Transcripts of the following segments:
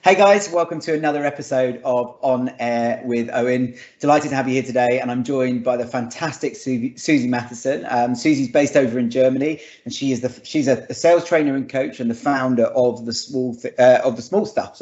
Hey guys, welcome to another episode of On Air with Owen. Delighted to have you here today, and I'm joined by the fantastic Susie Mathieson. Susie's based over in Germany, and she's a sales trainer and coach, and the founder of the Small Stuff.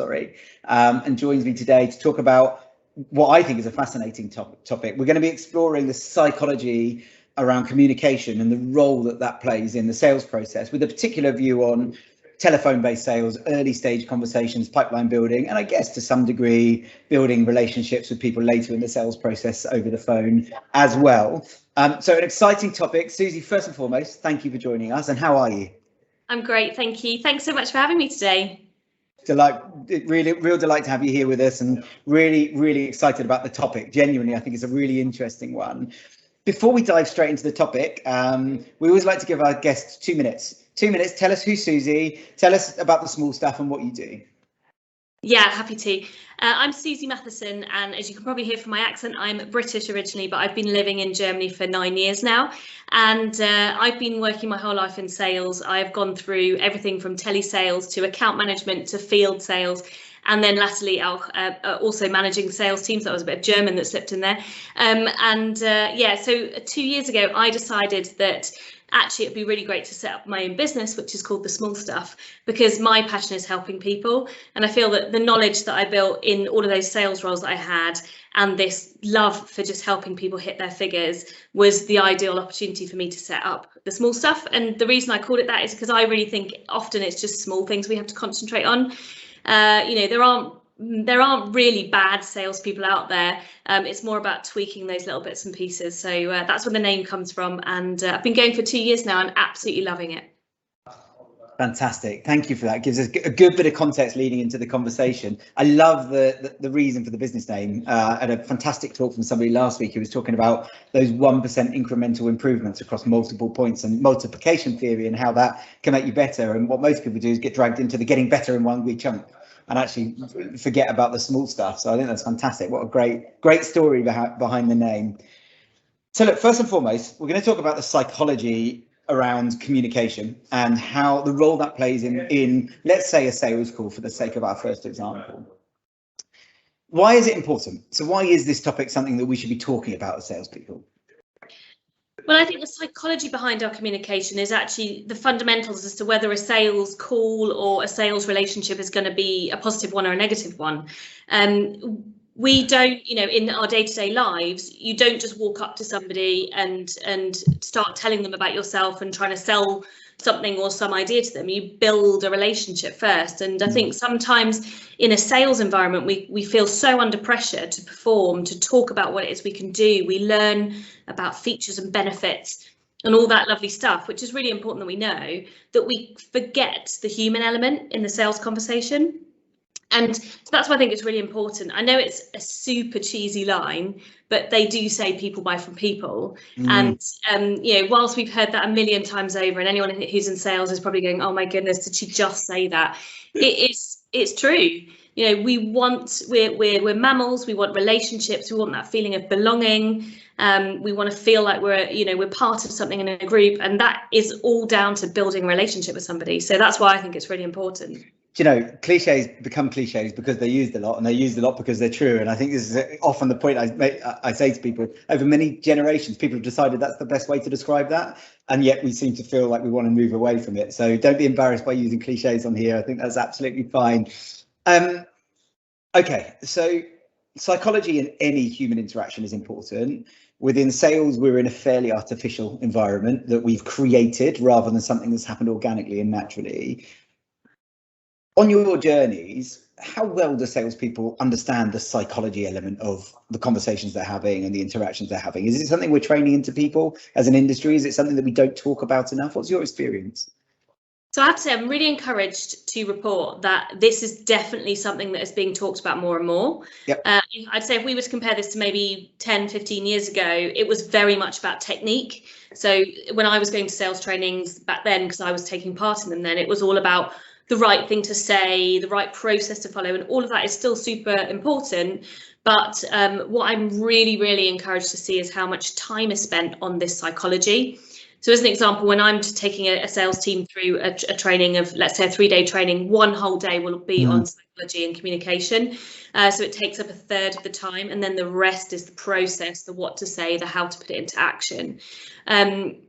And joins me today to talk about what I think is a fascinating topic. We're going to be exploring the psychology around communication and the role that plays in the sales process, with a particular view on telephone-based sales, early stage conversations, pipeline building, and I guess to some degree building relationships with people later in the sales process over the phone as well. So an exciting topic. Susie, first and foremost, thank you for joining us, and how are you? I'm great, thank you. Thanks so much for having me today. Real delight to have you here with us, and really excited about the topic. Genuinely, I think it's a really interesting one. Before we dive straight into the topic, we always like to give our guests 2 minutes. 2 minutes, tell us who's Susie, tell us about the Small Stuff and what you do. Yeah, happy to. I'm Susie Mathieson, and as you can probably hear from my accent, I'm British originally, but I've been living in Germany for 9 years now. And I've been working my whole life in sales. I've gone through everything from telesales to account management to field sales. And then latterly, also managing sales teams. That was a bit of German that slipped in there. So 2 years ago, I decided that actually it'd be really great to set up my own business, which is called The Small Stuff, because my passion is helping people. And I feel that the knowledge that I built in all of those sales roles that I had, and this love for just helping people hit their figures, was the ideal opportunity for me to set up The Small Stuff. And the reason I called it that is because I really think often it's just small things we have to concentrate on. There aren't really bad salespeople out there. It's more about tweaking those little bits and pieces. So that's where the name comes from. And I've been going for 2 years now and absolutely loving it. Fantastic. Thank you for that. It gives us a good bit of context leading into the conversation. I love the reason for the business name. I had a fantastic talk from somebody last week who was talking about those 1% incremental improvements across multiple points and multiplication theory and how that can make you better. And what most people do is get dragged into the getting better in one wee chunk and actually forget about the small stuff. So I think that's fantastic. What a great story behind the name. So look, first and foremost, we're going to talk about the psychology around communication and how the role that plays in let's say a sales call, for the sake of our first example. Why is it important? So why is this topic something that we should be talking about as salespeople? Well, I think the psychology behind our communication is actually the fundamentals as to whether a sales call or a sales relationship is going to be a positive one or a negative one. We don't, in our day-to-day lives, you don't just walk up to somebody and start telling them about yourself and trying to sell something or some idea to them. You build a relationship first. And I think sometimes in a sales environment, we feel so under pressure to perform, to talk about what it is we can do. We learn about features and benefits and all that lovely stuff, which is really important that we know, that we forget the human element in the sales conversation. And so that's why I think it's really important. I know it's a super cheesy line, but they do say people buy from people. And, whilst we've heard that a million times over, and anyone who's in sales is probably going, oh, my goodness, did she just say that? It's true. We're mammals. We want relationships. We want that feeling of belonging. We want to feel like we're part of something in a group. And that is all down to building a relationship with somebody. So that's why I think it's really important. Cliches become cliches because they're used a lot, and they're used a lot because they're true. And I think this is often the point I say to people. Over many generations, people have decided that's the best way to describe that, and yet we seem to feel like we want to move away from it. So don't be embarrassed by using cliches on here. I think that's absolutely fine. Okay, so psychology in any human interaction is important. Within sales, we're in a fairly artificial environment that we've created rather than something that's happened organically and naturally. On your journeys, how well do salespeople understand the psychology element of the conversations they're having and the interactions they're having? Is it something we're training into people as an industry? Is it something that we don't talk about enough? What's your experience? So I have to say, I'm really encouraged to report that this is definitely something that is being talked about more and more. Yep. I'd say if we were to compare this to maybe 10, 15 years ago, it was very much about technique. So when I was going to sales trainings back then, because I was taking part in them then, it was all about the right thing to say, the right process to follow, and all of that is still super important. But what I'm really encouraged to see is how much time is spent on this psychology. So as an example, when I'm taking a sales team through a training of, let's say, a 3-day training, one whole day will be on psychology and communication. So it takes up a third of the time, and then the rest is the process, the what to say, the how to put it into action.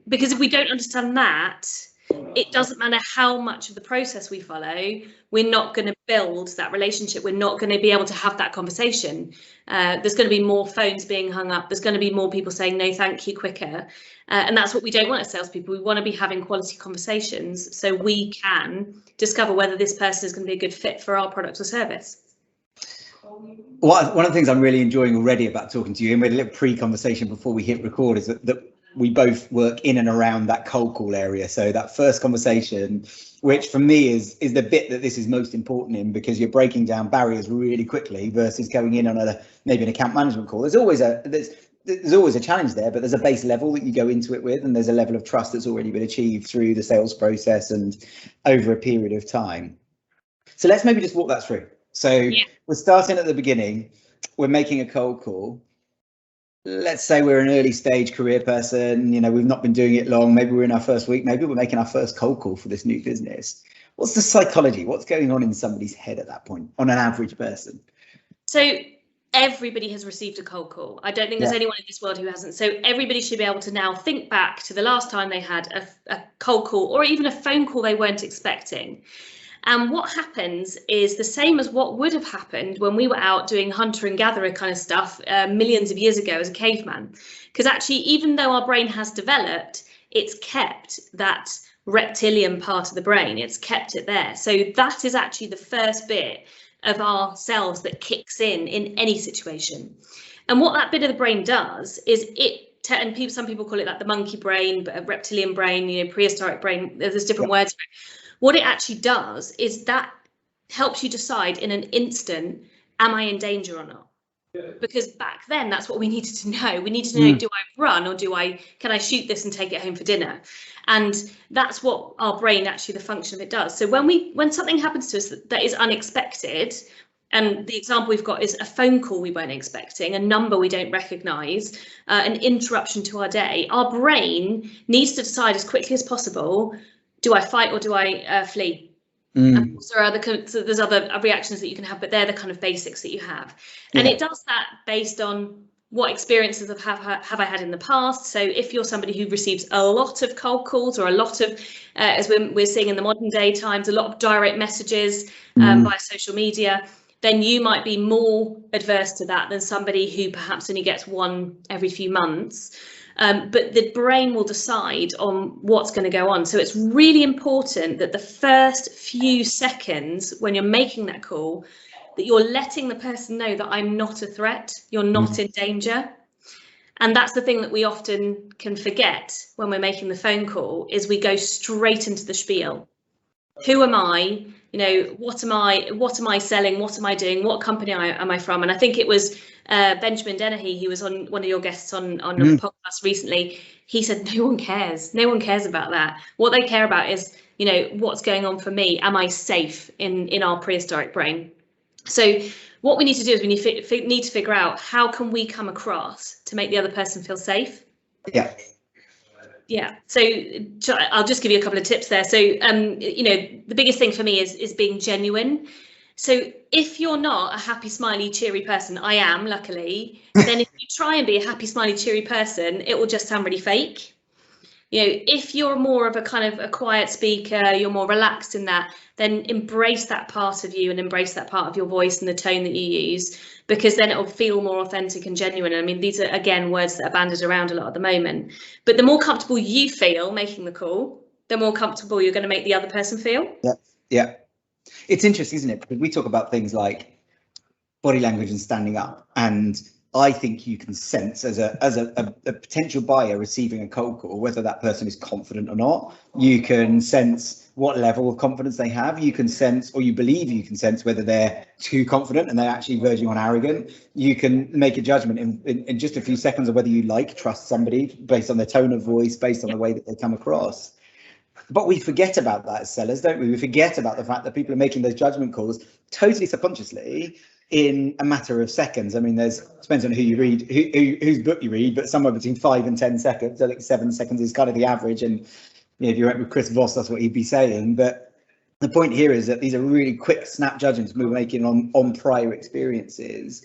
Because if we don't understand that, it doesn't matter how much of the process we follow, we're not going to build that relationship. We're not going to be able to have that conversation. There's going to be more phones being hung up. There's going to be more people saying no, thank you quicker. And that's what we don't want as salespeople. We want to be having quality conversations so we can discover whether this person is going to be a good fit for our product or service. Well, one of the things I'm really enjoying already about talking to you, and we had a little pre-conversation before we hit record, is that we both work in and around that cold call area. So that first conversation, which for me is the bit that this is most important in, because you're breaking down barriers really quickly versus going in on maybe an account management call. There's always a challenge there, but there's a base level that you go into it with, and there's a level of trust that's already been achieved through the sales process and over a period of time. So let's maybe just walk that through. So we're starting at the beginning. We're making a cold call. Let's say we're an early stage career person, we've not been doing it long. Maybe we're in our first week. Maybe we're making our first cold call for this new business. What's the psychology? What's going on in somebody's head at that point on an average person? So everybody has received a cold call. I don't think there's anyone in this world who hasn't. So everybody should be able to now think back to the last time they had a cold call, or even a phone call they weren't expecting. And what happens is the same as what would have happened when we were out doing hunter and gatherer kind of stuff millions of years ago as a caveman. Because actually, even though our brain has developed, it's kept that reptilian part of the brain. It's kept it there. So that is actually the first bit of ourselves that kicks in any situation. And what that bit of the brain does is some people call it like the monkey brain, but a reptilian brain, prehistoric brain, there's different words for it. What it actually does is that helps you decide in an instant, am I in danger or not? Because back then, that's what we needed to know. We needed to know, do I run, or can I shoot this and take it home for dinner? And that's what our brain, actually, the function of it does. So when something happens to us that is unexpected, and the example we've got is a phone call we weren't expecting, a number we don't recognise, an interruption to our day, our brain needs to decide as quickly as possible, do I fight or do I flee? And there's other reactions that you can have, but they're the kind of basics that you have. And it does that based on what experiences have I had in the past. So if you're somebody who receives a lot of cold calls, or a lot of, as we're seeing in the modern day times, a lot of direct messages via social media, then you might be more adverse to that than somebody who perhaps only gets one every few months. But the brain will decide on what's going to go on. So it's really important that the first few seconds when you're making that call, that you're letting the person know that I'm not a threat, you're not in danger. And that's the thing that we often can forget when we're making the phone call, is we go straight into the spiel. Who am I? What am I selling? What am I doing? What company am I from? And I think it was Benjamin Dennehy, he was on one of your guests on a podcast recently. He said, no one cares. No one cares about that. What they care about is, what's going on for me? Am I safe in our prehistoric brain? So what we need to do is we need to figure out, how can we come across to make the other person feel safe? Yeah. So I'll just give you a couple of tips there. So, the biggest thing for me is being genuine. So if you're not a happy, smiley, cheery person, I am, luckily, then if you try and be a happy, smiley, cheery person, it will just sound really fake. If you're more of a kind of a quiet speaker, you're more relaxed in that, then embrace that part of you and embrace that part of your voice and the tone that you use, because then it'll feel more authentic and genuine. I mean, these are, again, words that are bandied around a lot at the moment. But the more comfortable you feel making the call, the more comfortable you're going to make the other person feel. Yeah. It's interesting, isn't it? Because we talk about things like body language and standing up, and I think you can sense as a potential buyer receiving a cold call whether that person is confident or not. You can sense what level of confidence they have. You can sense, or you believe you can sense, whether they're too confident and they're actually verging on arrogant. You can make a judgment in just a few seconds of whether you trust somebody based on their tone of voice, based on the way that they come across. But we forget about that as sellers, don't we? We forget about the fact that people are making those judgment calls totally subconsciously, in a matter of seconds. I mean, depends on who you read, whose book you read, but somewhere between 5 and 10 seconds. I think 7 seconds is kind of the average. And if you went with Chris Voss, that's what he'd be saying. But the point here is that these are really quick snap judgments we're making on prior experiences.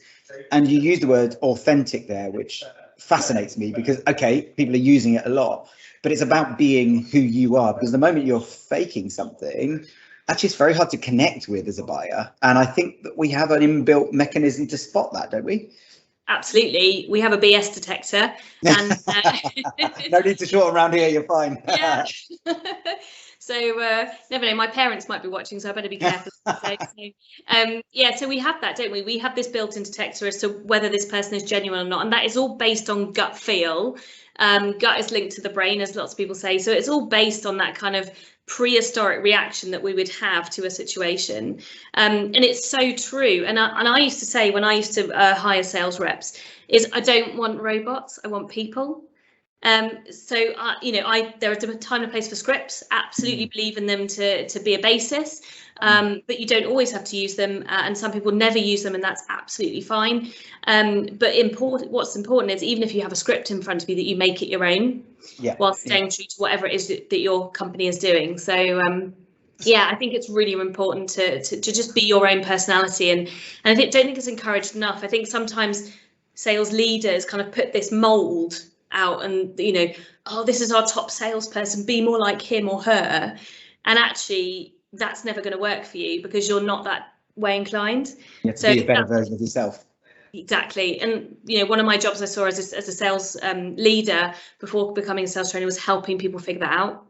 And you use the word authentic there, which fascinates me because, okay, people are using it a lot, but it's about being who you are, because the moment you're faking something, actually it's very hard to connect with as a buyer. And I think that we have an inbuilt mechanism to spot that, don't we? Absolutely. We have a BS detector. And no need to short around here, you're fine. Yeah. So never know, my parents might be watching, so I better be careful. So we have that, don't we? We have this built-in detector as to whether this person is genuine or not, and that is all based on gut feel. Gut is linked to the brain, as lots of people say, so it's all based on that kind of prehistoric reaction that we would have to a situation, and it's so true. And I used to say, when I used to hire sales reps, is I don't want robots, I want people. There is a time and a place for scripts. Absolutely believe in them to be a basis, but you don't always have to use them, and some people never use them, and that's absolutely fine. But what's important is, even if you have a script in front of you, that you make it your own, while staying true to whatever it is that your company is doing. So I think it's really important to just be your own personality, and I don't think it's encouraged enough. I think sometimes sales leaders kind of put this mold out, and this is our top salesperson, be more like him or her, and actually that's never going to work for you, because you're not that way inclined. You have to be a better version of yourself. Exactly. And one of my jobs I saw as a sales leader before becoming a sales trainer was helping people figure that out.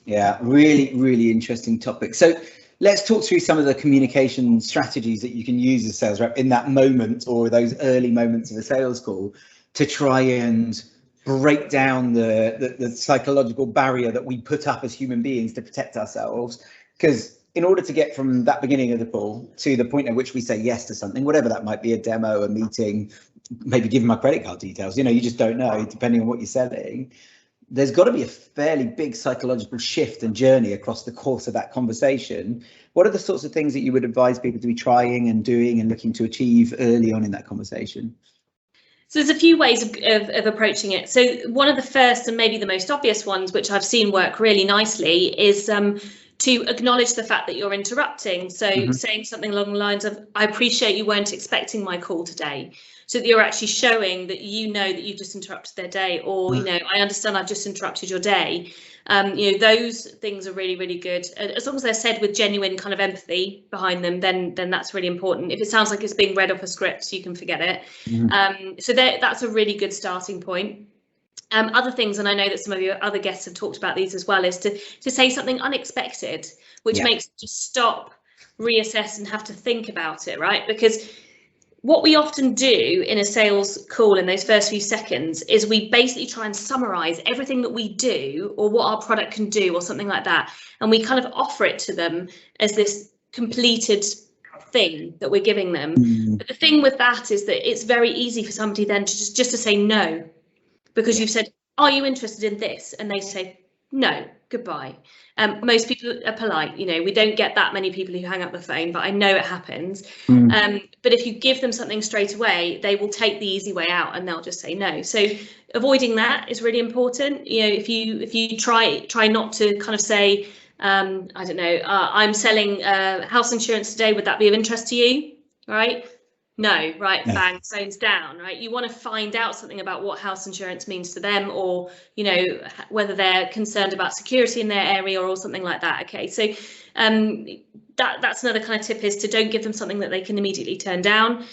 Yeah, really interesting topic. So let's talk through some of the communication strategies that you can use as a sales rep in that moment, or those early moments of a sales call, to try and break down the psychological barrier that we put up as human beings to protect ourselves. Because in order to get from that beginning of the call to the point at which we say yes to something, whatever that might be, a demo, a meeting, maybe give them my credit card details, you just don't know, depending on what you're selling, there's got to be a fairly big psychological shift and journey across the course of that conversation. What are the sorts of things that you would advise people to be trying and doing and looking to achieve early on in that conversation? So there's a few ways of approaching it. So one of the first, and maybe the most obvious ones, which I've seen work really nicely, is to acknowledge the fact that you're interrupting. So saying something along the lines of, I appreciate you weren't expecting my call today. So that you're actually showing that that you've just interrupted their day, or I understand I've just interrupted your day. Those things are really good. As long as they're said with genuine kind of empathy behind them, then that's really important. If it sounds like it's being read off a script, you can forget it. So that's a really good starting point. Other things, and I know that some of your other guests have talked about these as well, is to say something unexpected, which makes you just stop, reassess, and have to think about it, right? Because what we often do in a sales call in those first few seconds is we basically try and summarize everything that we do, or what our product can do, or something like that, and we kind of offer it to them as this completed thing that we're giving them. But the thing with that is that it's very easy for somebody then to just to say no, because you've said, are you interested in this? And they say, no, goodbye. Most people are polite, we don't get that many people who hang up the phone, but I know it happens. But if you give them something straight away, they will take the easy way out and they'll just say no. So avoiding that is really important. If you try not to kind of say, I don't know, I'm selling house insurance today, would that be of interest to you? Right? No, right, bang, phone's down, right? You want to find out something about what house insurance means to them, or, whether they're concerned about security in their area or something like that. Okay, so that's another kind of tip, is to don't give them something that they can immediately turn down.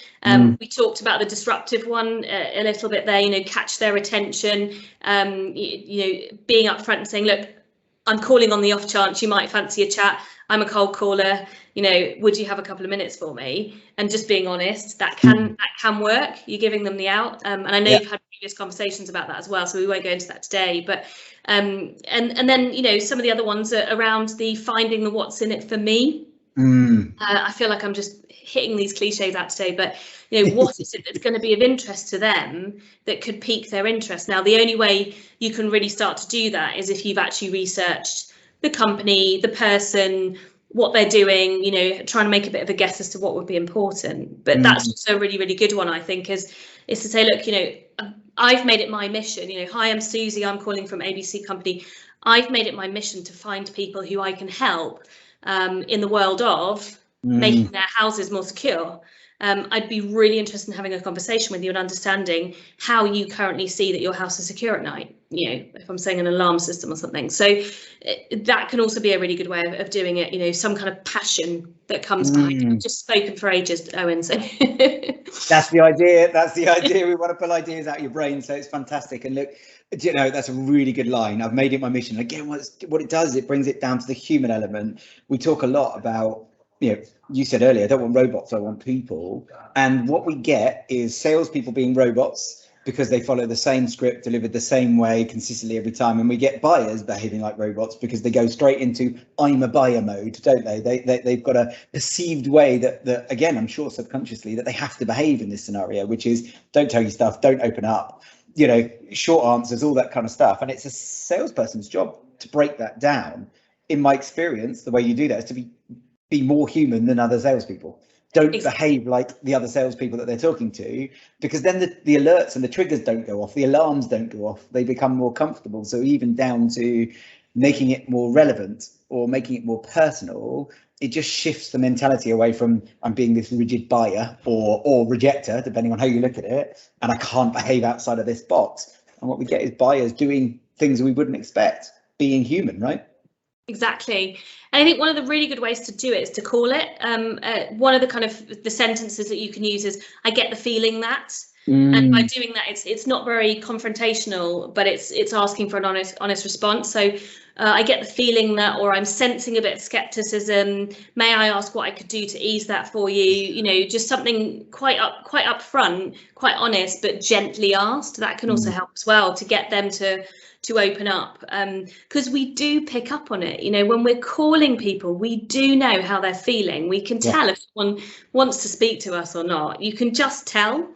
We talked about the disruptive one a little bit there, catch their attention, being upfront and saying, look, I'm calling on the off chance you might fancy a chat. I'm a cold caller. Would you have a couple of minutes for me? And just being honest, that can work. You're giving them the out. And I know you've had previous conversations about that as well, so we won't go into that today. But and then some of the other ones are around the finding the what's in it for me. I feel like I'm just hitting these cliches out today, but what is it that's going to be of interest to them that could pique their interest? Now, the only way you can really start to do that is if you've actually researched the company, the person, what they're doing, you know, trying to make a bit of a guess as to what would be important. But that's also a really, really good one, I think, is to say, look, you know, I've made it my mission, you know, hi, I'm Susie, I'm calling from ABC Company. I've made it my mission to find people who I can help in the world of making their houses more secure. I'd be really interested in having a conversation with you and understanding how you currently see that your house is secure at night, you know, if I'm saying an alarm system or something. So that can also be a really good way of doing it, you know, some kind of passion that comes behind it. I've just spoken for ages, Owen, so that's the idea. That's the idea. We want to pull ideas out of your brain, so it's fantastic. And look, you know, that's a really good line. I've made it my mission. Again, what it does is it brings it down to the human element. We talk a lot about, you know, you said earlier, I don't want robots, I want people. And what we get is salespeople being robots because they follow the same script, delivered the same way consistently every time. And we get buyers behaving like robots because they go straight into I'm a buyer mode, don't they? They've got a perceived way that again, I'm sure subconsciously, that they have to behave in this scenario, which is don't tell you stuff, don't open up, you know, short answers, all that kind of stuff. And it's a salesperson's job to break that down. In my experience, the way you do that is to be more human than other salespeople. Don't behave like the other salespeople that they're talking to, because then the alerts and the triggers don't go off, the alarms don't go off, they become more comfortable. So even down to making it more relevant or making it more personal, it just shifts the mentality away from I'm being this rigid buyer or rejecter, depending on how you look at it, and I can't behave outside of this box. And what we get is buyers doing things we wouldn't expect, being human, right? Exactly. And I think one of the really good ways to do it is to call it. One of the kind of the sentences that you can use is, I get the feeling that. And by doing that, it's not very confrontational, but it's asking for an honest response. So I get the feeling that, or I'm sensing a bit of skepticism. May I ask what I could do to ease that for you? You know, just something quite upfront, quite honest, but gently asked. That can also help as well to get them to open up, because we do pick up on it. You know, when we're calling people, we do know how they're feeling. We can tell if someone wants to speak to us or not. You can just tell.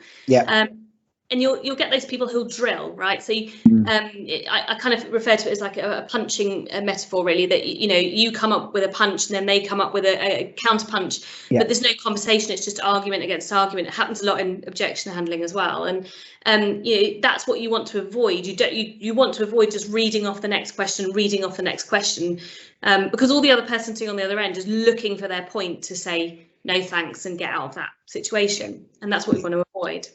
And you'll get those people who'll drill, right? So I kind of refer to it as like a punching metaphor, really, that, you know, you come up with a punch and then they come up with a counter punch, but there's no conversation. It's just argument against argument. It happens a lot in objection handling as well. And you know, that's what you want to avoid. You want to avoid just reading off the next question, because all the other person sitting on the other end is looking for their point to say no thanks and get out of that situation. And that's what we want to avoid.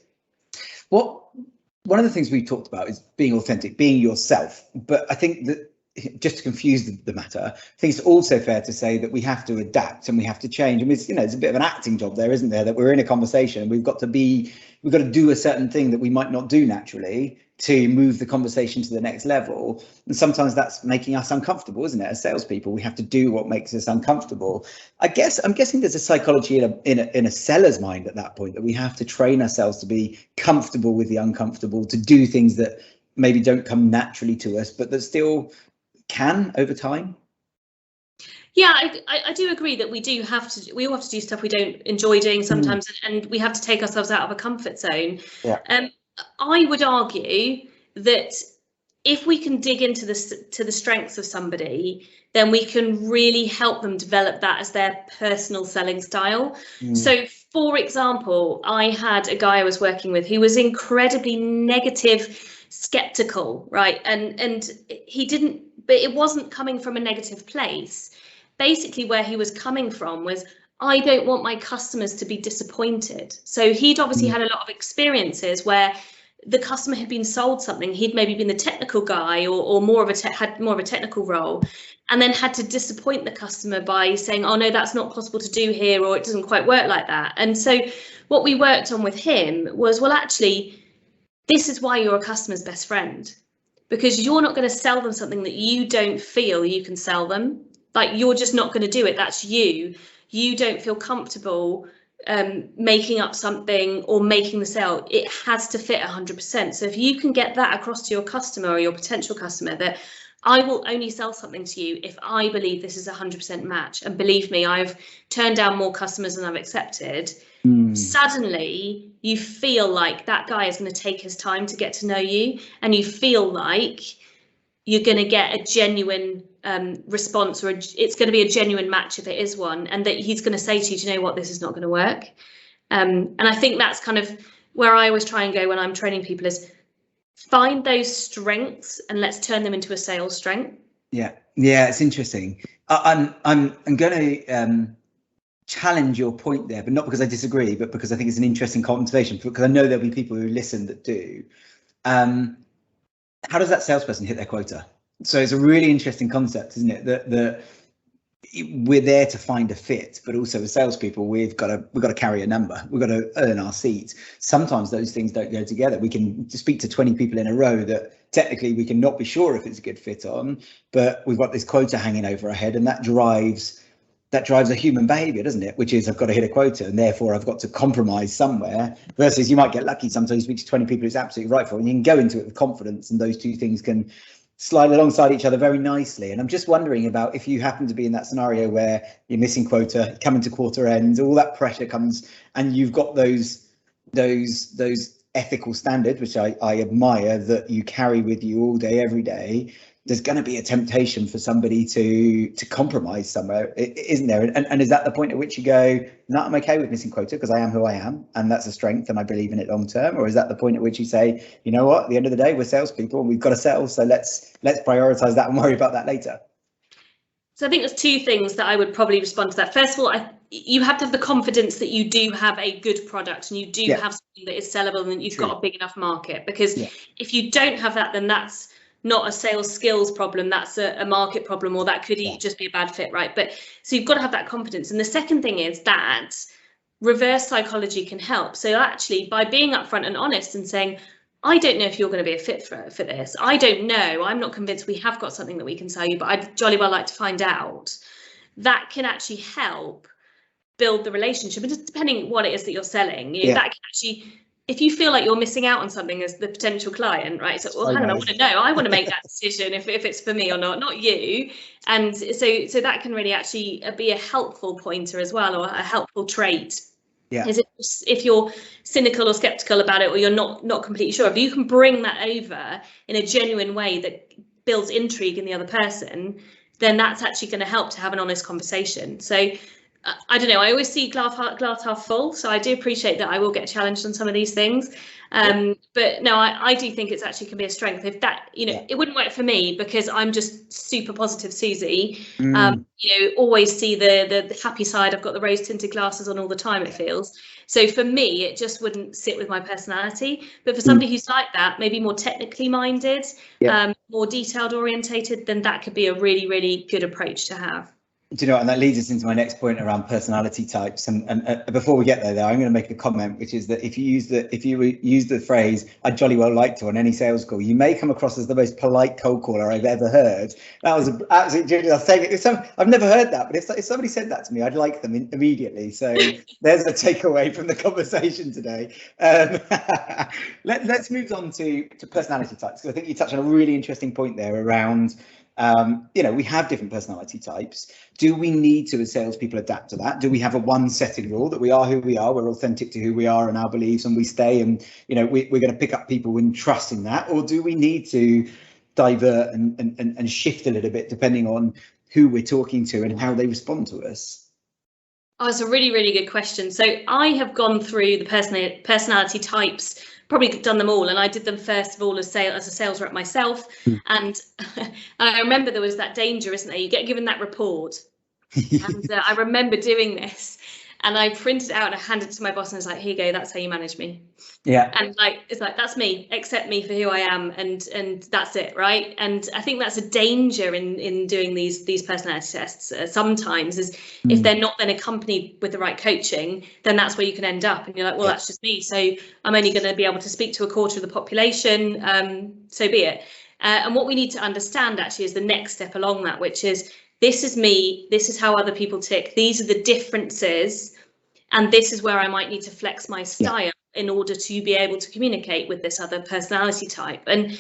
One of the things we've talked about is being authentic, being yourself. But I think that, just to confuse the matter, I think it's also fair to say that we have to adapt and we have to change. I mean, you know, it's a bit of an acting job there, isn't there? That we're in a conversation and we've got to do a certain thing that we might not do naturally to move the conversation to the next level. And sometimes that's making us uncomfortable, isn't it? As salespeople, we have to do what makes us uncomfortable. I'm guessing there's a psychology in a seller's mind at that point, that we have to train ourselves to be comfortable with the uncomfortable, to do things that maybe don't come naturally to us, but that still can over time. Yeah, I do agree that we all have to do stuff we don't enjoy doing sometimes, and we have to take ourselves out of a comfort zone. I would argue that if we can dig into the strengths of somebody, then we can really help them develop that as their personal selling style. So, for example, I had a guy I was working with who was incredibly negative, skeptical, right? And he didn't, but it wasn't coming from a negative place. Basically, where he was coming from was, I don't want my customers to be disappointed. So he'd obviously had a lot of experiences where the customer had been sold something. He'd maybe been the technical guy or had more of a technical role, and then had to disappoint the customer by saying, oh no, that's not possible to do here, or it doesn't quite work like that. And so what we worked on with him was, well, actually, this is why you're a customer's best friend, because you're not going to sell them something that you don't feel you can sell them. Like, you're just not going to do it. That's you. You don't feel comfortable making up something or making the sale. It has to fit 100%. So if you can get that across to your customer or your potential customer, that I will only sell something to you if I believe this is 100% match. And believe me, I've turned down more customers than I've accepted. Suddenly you feel like that guy is going to take his time to get to know you, and you feel like you're going to get a genuine response, or it's going to be a genuine match if it is one, and that he's going to say to you, do you know what, this is not going to work. And I think that's kind of where I always try and go when I'm training people, is find those strengths and let's turn them into a sales strength. Yeah, it's interesting. I'm going to challenge your point there, but not because I disagree, but because I think it's an interesting conversation, because I know there'll be people who listen that do. How does that salesperson hit their quota? So it's a really interesting concept, isn't it? That we're there to find a fit, but also as salespeople, we've got to carry a number. We've got to earn our seat. Sometimes those things don't go together. We can speak to 20 people in a row that technically we can not be sure if it's a good fit on, but we've got this quota hanging over our head, and that drives a human behavior, doesn't it? Which is, I've got to hit a quota, and therefore I've got to compromise somewhere, versus you might get lucky. Sometimes you speak to 20 people who's absolutely right for it, and you can go into it with confidence, and those two things can slide alongside each other very nicely. And I'm just wondering about if you happen to be in that scenario where you're missing quota, coming to quarter end, all that pressure comes, and you've got those ethical standards, which I admire, that you carry with you all day, every day. There's going to be a temptation for somebody to compromise somewhere, isn't there? And is that the point at which you go, no, I'm okay with missing quota because I am who I am, and that's a strength, and I believe in it long term? Or is that the point at which you say, you know what, at the end of the day, we're salespeople and we've got to sell, so let's prioritize that and worry about that later? So I think there's two things that I would probably respond to that. First of all, you have to have the confidence that you do have a good product, and you do have something that is sellable, and you've got a big enough market. Because if you don't have that, then that's not a sales skills problem, that's a market problem, or that could just be a bad fit, right? But so you've got to have that confidence. And the second thing is that reverse psychology can help. So actually, by being upfront and honest and saying, I don't know if you're going to be a fit for this. I don't know. I'm not convinced we have got something that we can sell you, but I'd jolly well like to find out. That can actually help build the relationship. And just depending what it is that you're selling, that can actually, if you feel like you're missing out on something as the potential client, right? So, well, hang on, I want to know. I want to make that decision if it's for me or not you. And so that can really actually be a helpful pointer as well, or a helpful trait. Yeah. Is if you're cynical or skeptical about it, or you're not completely sure, if you can bring that over in a genuine way that builds intrigue in the other person, then that's actually going to help to have an honest conversation. So I don't know, I always see glass half full, so I do appreciate that I will get challenged on some of these things. But no, I do think it's actually can be a strength. If that, it wouldn't work for me because I'm just super positive Susie. Always see the happy side. I've got the rose tinted glasses on all the time, it feels. So for me, it just wouldn't sit with my personality. But for somebody who's like that, maybe more technically minded, more detailed orientated, then that could be a really, really good approach to have. Do you know what? And that leads us into my next point around personality types. And before we get there, though, I'm going to make a comment, which is that if you use the phrase "I'd jolly well like to" on any sales call, you may come across as the most polite cold caller I've ever heard. That was absolutely genius. I was saying I've never heard that, but if somebody said that to me, I'd like them immediately. So there's a takeaway from the conversation today. Let's move on to personality types, because I think you touched on a really interesting point there around. We have different personality types. Do we need to, as salespeople, adapt to that? Do we have a one setting rule that we are who we are, we're authentic to who we are and our beliefs, and we stay, and we're going to pick up people in trusting that? Or do we need to divert and shift a little bit depending on who we're talking to and how they respond to us? Oh, it's a really, really good question. So I have gone through the personality types, probably done them all, and I did them first of all as a sales rep myself. And I remember there was that danger, isn't there? You get given that report, and I remember doing this, and I printed it out and I handed it to my boss, and I was like, "Here you go, that's how you manage me." Yeah. And it's like that's me, accept me for who I am, and that's it, right? And I think that's a danger in doing these personality tests. Sometimes is if they're not then accompanied with the right coaching, then that's where you can end up, and you're like, well, that's just me. So I'm only going to be able to speak to a quarter of the population. So be it. And what we need to understand actually is the next step along that, which is this is me. This is how other people tick. These are the differences. And this is where I might need to flex my style in order to be able to communicate with this other personality type. And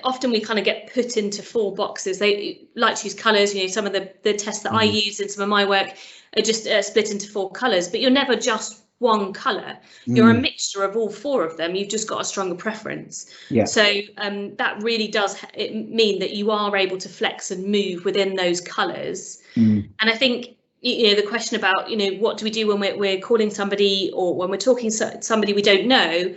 often we kind of get put into 4 boxes. They like to use colours. Some of the tests that I use in some of my work are just split into 4 colours. But you're never just one colour. You're a mixture of all four of them. You've just got a stronger preference. Yeah. So that really does mean that you are able to flex and move within those colours. And I think, you know, the question about, you know, what do we do when we're calling somebody or when we're talking to somebody we don't know,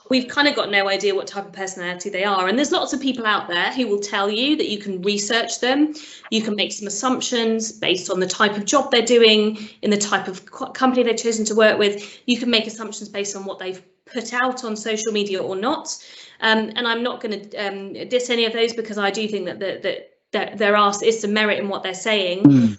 we've kind of got no idea what type of personality they are. And there's lots of people out there who will tell you that you can research them. You can make some assumptions based on the type of job they're doing, in the type of company they've chosen to work with. You can make assumptions based on what they've put out on social media or not. And I'm not going to diss any of those, because I do think that there is some merit in what they're saying.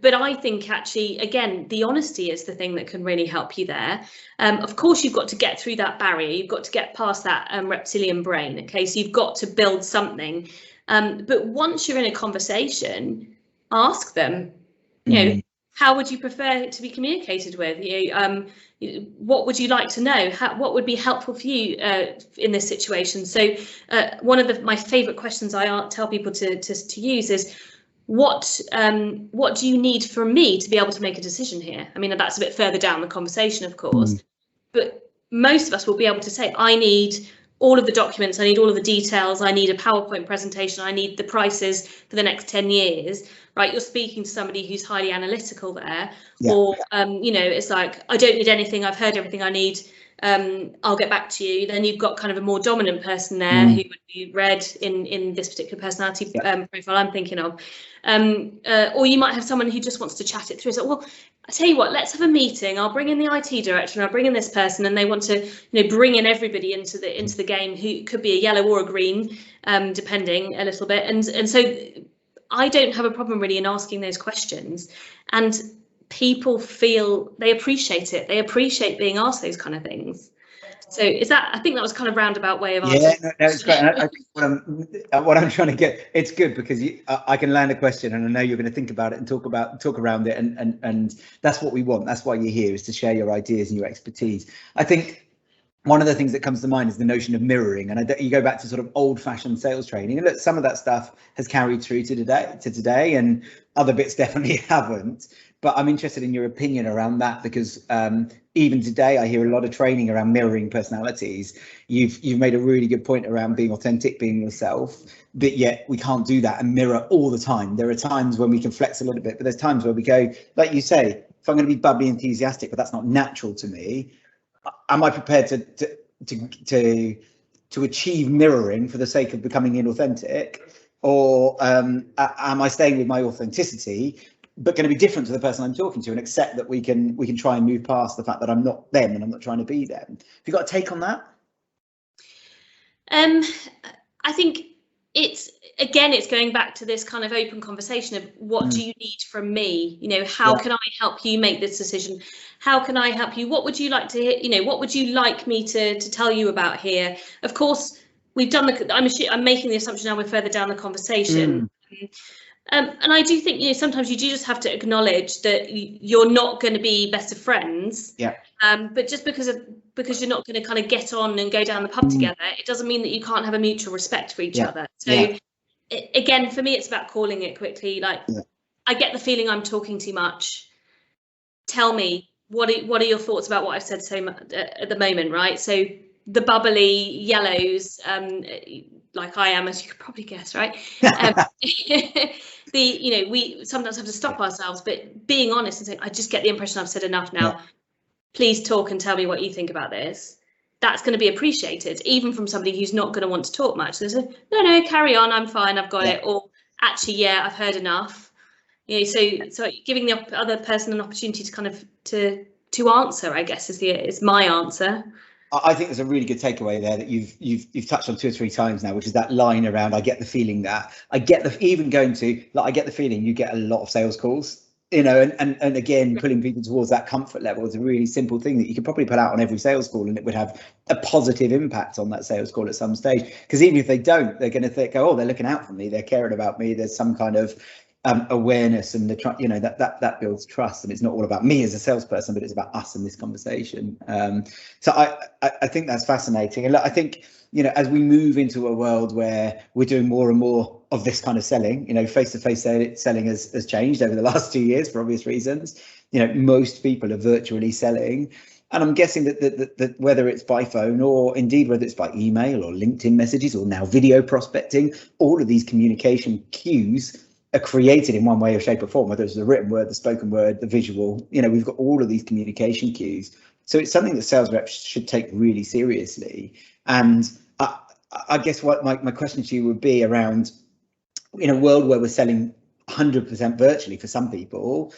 But I think actually, again, the honesty is the thing that can really help you there. Of course, you've got to get through that barrier. You've got to get past that reptilian brain. OK, so you've got to build something. But once you're in a conversation, ask them, you know, how would you prefer it to be communicated with? What would you like to know? What would be helpful for you in this situation? So one of my favourite questions I tell people to use is, what do you need from me to be able to make a decision here? I mean, that's a bit further down the conversation, of course, but most of us will be able to say, I need all of the documents, I need all of the details, I need a PowerPoint presentation, I need the prices for the next 10 years, right? You're speaking to somebody who's highly analytical there, or, you know, it's like, I don't need anything, I've heard everything I need, I'll get back to you. Then you've got kind of a more dominant person there who would be read in this particular personality profile I'm thinking of. Or you might have someone who just wants to chat it through. So, well, I tell you what, let's have a meeting. I'll bring in the IT director and I'll bring in this person, and they want to, you know, bring in everybody into the game who could be a yellow or a green, depending a little bit. And so I don't have a problem really in asking those questions, and people feel they appreciate it. They appreciate being asked those kind of things. So I think that was kind of roundabout way of answering. Yeah, no, it's great. And I think what I'm trying to get, it's good because I can land a question and I know you're going to think about it and talk around it, and that's what we want. That's why you're here, is to share your ideas and your expertise. I think one of the things that comes to mind is the notion of mirroring, and you go back to sort of old-fashioned sales training, and look, some of that stuff has carried through to today, and other bits definitely haven't. But I'm interested in your opinion around that, because even today I hear a lot of training around mirroring personalities. You've made a really good point around being authentic, being yourself, but yet we can't do that and mirror all the time. There are times when we can flex a little bit, but there's times where we go, like you say, if I'm going to be bubbly, enthusiastic, but that's not natural to me, am I prepared to achieve mirroring for the sake of becoming inauthentic, or am I staying with my authenticity, but going to be different to the person I'm talking to, and accept that we can try and move past the fact that I'm not them and I'm not trying to be them? Have you got a take on that? I think it's going back to this kind of open conversation of, what do you need from me? You know, how can I help you make this decision? How can I help you? What would you like to hear? You know, what would you like me to tell you about here? Of course, we've done I'm making the assumption now we're further down the conversation. And I do think, you know, sometimes you do just have to acknowledge that you're not going to be best of friends. Yeah. But just because you're not going to kind of get on and go down the pub together, it doesn't mean that you can't have a mutual respect for each other. So again, for me, it's about calling it quickly. Like, I get the feeling I'm talking too much. Tell me, what are your thoughts about what I've said so much at the moment, right? So the bubbly yellows, like I am, as you could probably guess, right? We sometimes have to stop ourselves, but being honest and saying, I just get the impression I've said enough now. Please talk and tell me what you think about this. That's going to be appreciated, even from somebody who's not going to want to talk much. They say, no, carry on, I'm fine, I've got it. Or actually, I've heard enough. You know, so giving the other person an opportunity to kind of to answer, I guess, is my answer. I think there's a really good takeaway there that you've touched on 2 or 3 times now, which is that line around, I get the feeling that, I get the feeling you get a lot of sales calls, you know, and again, pulling people towards that comfort level is a really simple thing that you could probably put out on every sales call, and it would have a positive impact on that sales call at some stage. Because even if they don't, they're going to think, oh, they're looking out for me, they're caring about me, there's some kind of awareness, and that builds trust, and it's not all about me as a salesperson, but it's about us in this conversation. So I think that's fascinating. And look, I think, you know, as we move into a world where we're doing more and more of this kind of selling. You know, face-to-face selling has changed over the last 2 years for obvious reasons. You know, most people are virtually selling. And I'm guessing that whether it's by phone or indeed whether it's by email or LinkedIn messages or now video prospecting, all of these communication cues are created in one way or shape or form, whether it's the written word, the spoken word, the visual. You know, we've got all of these communication cues. So it's something that sales reps should take really seriously. And I guess what my question to you would be around, in a world where we're selling 100% virtually for some people,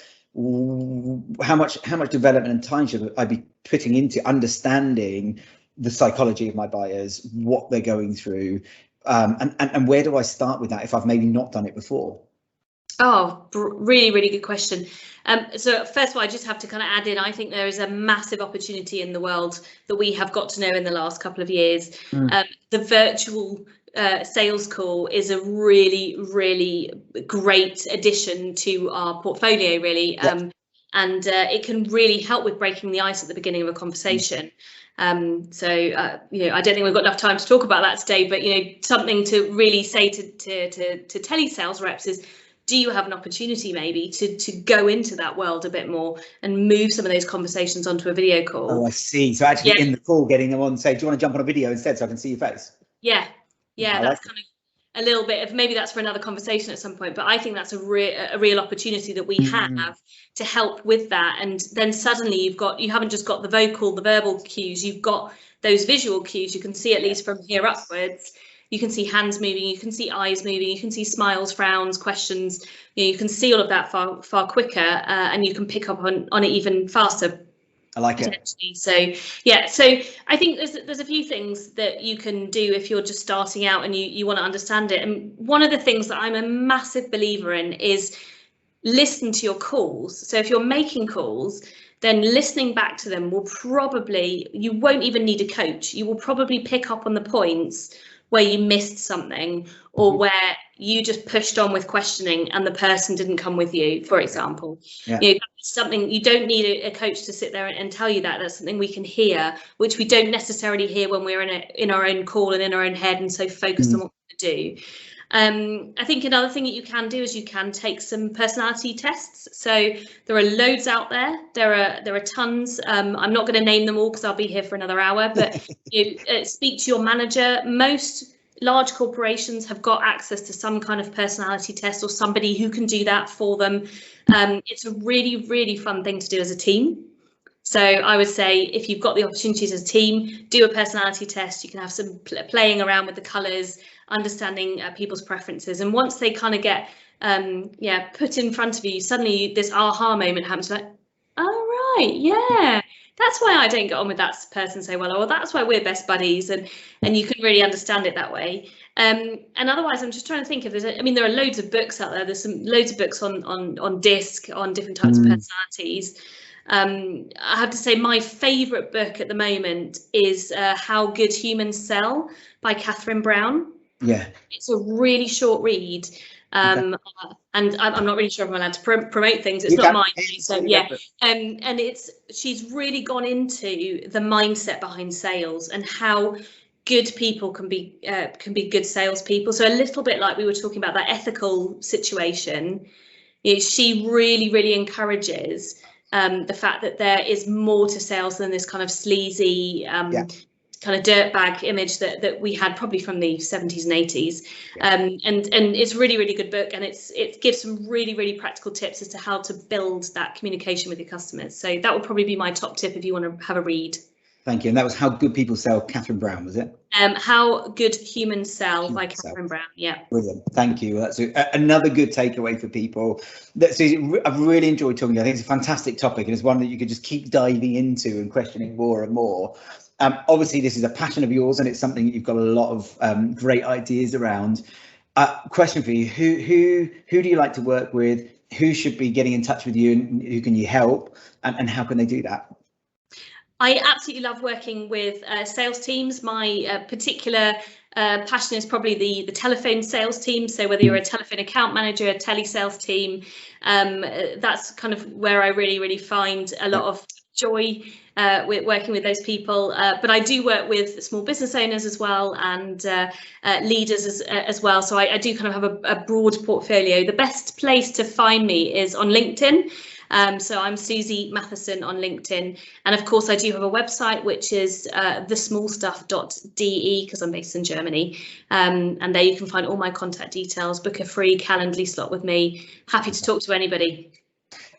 how much development and time should I be putting into understanding the psychology of my buyers, what they're going through, and where do I start with that if I've maybe not done it before? Oh, really, really good question. So first of all, I just have to kind of add in, I think there is a massive opportunity in the world that we have got to know in the last couple of years. The virtual sales call is a really, really great addition to our portfolio, really. Yeah. And it can really help with breaking the ice at the beginning of a conversation. So, you know, I don't think we've got enough time to talk about that today, but, you know, something to really say to telesales reps is, do you have an opportunity maybe to go into that world a bit more and move some of those conversations onto a video call? Oh, I see. So actually in the call, getting them on, say, do you want to jump on a video instead so I can see your face? Yeah, that's kind of a little bit of, maybe that's for another conversation at some point, but I think that's a real opportunity that we have to help with that. And then suddenly you haven't just got the verbal cues, you've got those visual cues. You can see, at least from here upwards, you can see hands moving, you can see eyes moving, you can see smiles, frowns, questions. You know, you can see all of that far quicker, and you can pick up on it even faster. I like it. So yeah, so I think there's a few things that you can do if you're just starting out and you want to understand it. And one of the things that I'm a massive believer in is listen to your calls. So if you're making calls, then listening back to them you won't even need a coach. You will probably pick up on the points where you missed something, or where you just pushed on with questioning and the person didn't come with you, for example. You know, something you don't need a coach to sit there and tell you that. That's something we can hear, which we don't necessarily hear when we're in our own call and in our own head and so focused on what we're going to do. I think another thing that you can do is you can take some personality tests. So there are loads out there. There are tons. I'm not going to name them all because I'll be here for another hour, but you speak to your manager. Most large corporations have got access to some kind of personality test or somebody who can do that for them. It's a really, really fun thing to do as a team. So I would say, if you've got the opportunities as a team, do a personality test. You can have some playing around with the colours, understanding people's preferences. And once they kind of get put in front of you, suddenly this aha moment happens, like, oh, right, yeah, that's why I don't get on with that person so well, or that's why we're best buddies. And you can really understand it that way. And otherwise, I'm just trying to think if there are loads of books out there. There's loads of books on disc on different types of personalities. I have to say my favourite book at the moment is How Good Humans Sell by Catherine Brown. Yeah, it's a really short read, and I'm not really sure if I'm allowed to promote things. It's not mine, so yeah. And she's really gone into the mindset behind sales and how good people can be good salespeople. So a little bit like we were talking about that ethical situation. You know, she really encourages the fact that there is more to sales than this kind of sleazy kind of dirtbag image that we had probably from the 70s and 80s. And it's a really good book, and it gives some really practical tips as to how to build that communication with your customers. So that would probably be my top tip if you want to have a read. Thank you. And that was How Good People Sell, Catherine Brown, was it? How Good Humans Sell by Catherine Brown. Yeah. Brilliant. Thank you. That's another good takeaway for people. I've really enjoyed talking to you. I think it's a fantastic topic, and it's one that you could just keep diving into and questioning more and more. Obviously, this is a passion of yours, and it's something that you've got a lot of great ideas around. Question for you: Who do you like to work with? Who should be getting in touch with you, and who can you help? And how can they do that? I absolutely love working with sales teams. My particular passion is probably the telephone sales team. So whether you're a telephone account manager, a telesales team, that's kind of where I really find a lot of joy with working with those people, but I do work with small business owners as well, and leaders as well. So I do kind of have a broad portfolio. The best place to find me is on LinkedIn. So I'm Susie Mathieson on LinkedIn, and of course I do have a website which is thesmallstuff.de, because I'm based in Germany, and there you can find all my contact details, book a free Calendly slot with me. Happy to talk to anybody.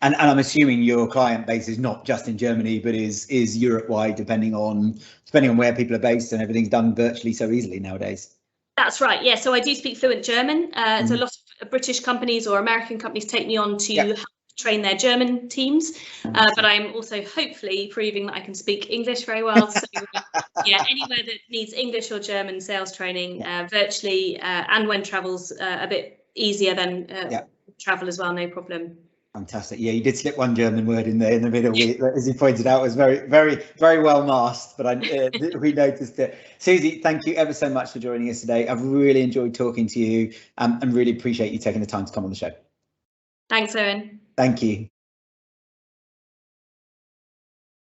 And I'm assuming your client base is not just in Germany, but is Europe-wide, depending on where people are based, and everything's done virtually so easily nowadays. That's right. Yeah. So I do speak fluent German. So a lot of British companies or American companies take me on to help train their German teams. But I'm also hopefully proving that I can speak English very well. So yeah, anywhere that needs English or German sales training virtually, and when travel's a bit easier, then travel as well, no problem. Fantastic. Yeah, you did slip one German word in there in the middle, as you pointed out, was very, very, very well masked, but we noticed it. Susie, thank you ever so much for joining us today. I've really enjoyed talking to you, and really appreciate you taking the time to come on the show. Thanks, Owen. Thank you.